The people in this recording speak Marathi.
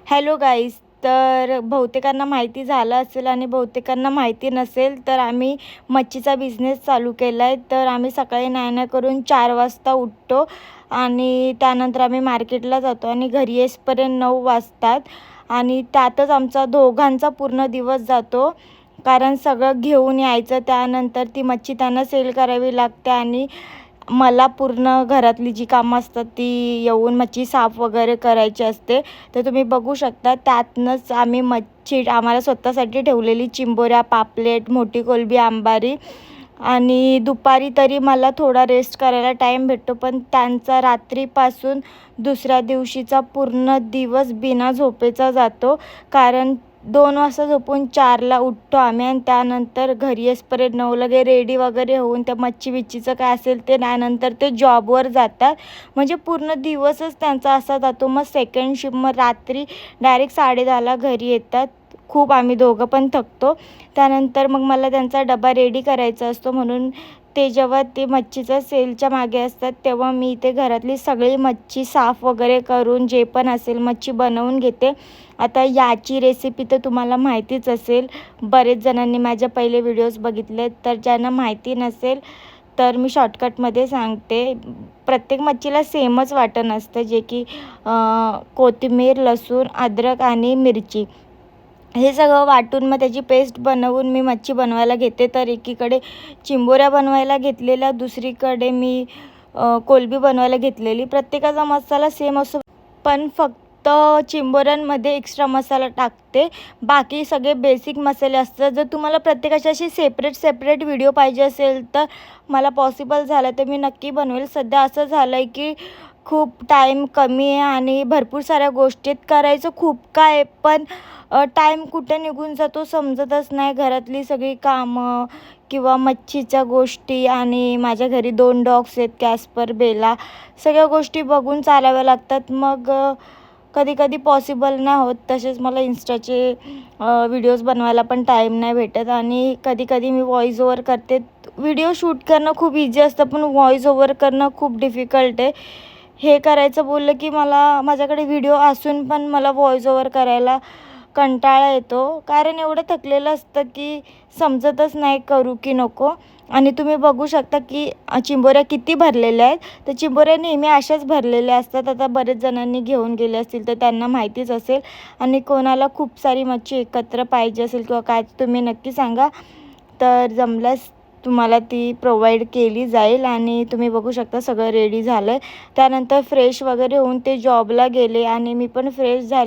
Hello guys. तर बहुतेकांना माहिती झालं असेल आणि बहुतेकांना माहिती नसेल, तर आम्ही मच्छीचा बिझनेस चालू केला आहे. तर आम्ही सकाळी नाही करून 4 वाजता उठतो आणि त्यानंतर आम्ही मार्केटला जातो आणि घरी येईपर्यंत 9 वाजतात. आणि त्यातच आमचा दोघांचा पूर्ण दिवस जातो, कारण सगळं घेऊन यायचं, त्यानंतर ती मच्छी त्यांना सेल करावी लागते आणि मला पूर्ण घरातली जी कामं असतात ती येऊन मच्छी साफ वगैरे करायची असते. तर तुम्ही बघू शकता त्यातनंच आम्ही मच्छी आम्हाला स्वतःसाठी ठेवलेली चिंबोऱ्या, पापलेट, मोठी कोलंबी, आंबारी आणि दुपारी तरी मला थोडा रेस्ट करायला टाईम भेटतो. पण त्यांचा रात्रीपासून दुसऱ्या दिवशीचा पूर्ण दिवस बिना झोपेचा जातो, कारण 2 वाजता झोपून 4ला उठतो आम्ही आणि त्यानंतर घरी येईपर्यंत 9 लगे रेडी वगैरे होऊन त्या मच्छी-बिच्छीचं काय असेल ते त्यानंतर ते जॉबवर जातात. म्हणजे पूर्ण दिवसच त्यांचा असा जातो. मग सेकंड शिफ्ट, मग रात्री डायरेक्ट 10:30ला घरी येतात. खूप आम्ही दोघं पण थकतो. त्यानंतर मग मला त्यांचा डबा रेडी करायचा असतो, म्हणून ते जेव्हा ते मच्छीचं सेलच्या मागे असतात तेव्हा मी इथे घरातली सगळी मच्छी साफ वगैरे करून जे पण असेल मच्छी बनवून घेते. आता याची रेसिपी तर तुम्हाला माहितीच असेल, बरेच जणांनी माझ्या पहिले व्हिडिओज बघितले. तर ज्यांना माहिती नसेल तर मी शॉर्टकटमध्ये सांगते. प्रत्येक मच्छीला सेमच वाटण असतं, जे की कोथिंबीर, लसूण, अद्रक आणि मिरची हे सगळं वाटून मग त्याची पेस्ट बनवून मी मच्छी बनवायला घेते. तर एकीकडे चिंबोऱ्या बनवायला घेतलेल्या, दुसरीकडे मी कोलंबी बनवायला घेतलेली. प्रत्येकाचा मसाला सेम असतो, पण फक्त चिंबोऱ्यांमध्ये एक्स्ट्रा मसाला टाकते. बाकी सगळे बेसिक मसाले असतात. जर तुम्हाला प्रत्येकाची अशी सेपरेट व्हिडिओ पाहिजे असेल तर मला पॉसिबल झालं तर मी नक्की बनवेल. सध्या असं झालं आहे की खूप टाईम कमी आहे आणि भरपूर साऱ्या गोष्टीत करायचं खूप काय, पण टाईम कुठे निघून जातो समजतच नाही. घरातली सगळी कामं किंवा मच्छीच्या गोष्टी आणि माझ्या घरी 2 डॉग्स आहेत, कॅस्पर, बेला, सगळ्या गोष्टी बघून चालाव्या लागतात. मग कधी पॉसिबल नाही होत. तसेच मला इन्स्टाचे व्हिडिओज बनवायला पण टाईम नाही भेटत आणि कधी मी व्हॉईस ओव्हर करते. व्हिडिओ शूट करणं खूप इझी असतं, पण व्हॉईस ओव्हर करणं खूप डिफिकल्ट आहे. हे करायचं बोललं की माझ्याकडे व्हिडिओ असून पण मला व्हॉईस ओव्हर करायला कंटाळा येतो, कारण एवढं थकलेलं असतं की समजतच नाही करू की नको. आणि तुम्ही बघू शकता की चिंबोऱ्या किती भरलेल्या आहेत. तर चिंबोऱ्या नेहमी अशाच भरलेल्या असतात. आता बरेच जणांनी घेऊन गेले असतील तर त्यांना माहितीच असेल. आणि कोणाला खूप सारी मच्छी एकत्र पाहिजे असेल किंवा काय, तुम्ही नक्की सांगा. तर जमल्यास तुम्हाला ती प्रोव्हाइड केली जाईल. आणि तुम्ही बघू शकता सगळं रेडी झालं आहे. त्यानंतर फ्रेश वगैरे होऊन ते जॉबला गेले आणि मी पण फ्रेश झाले.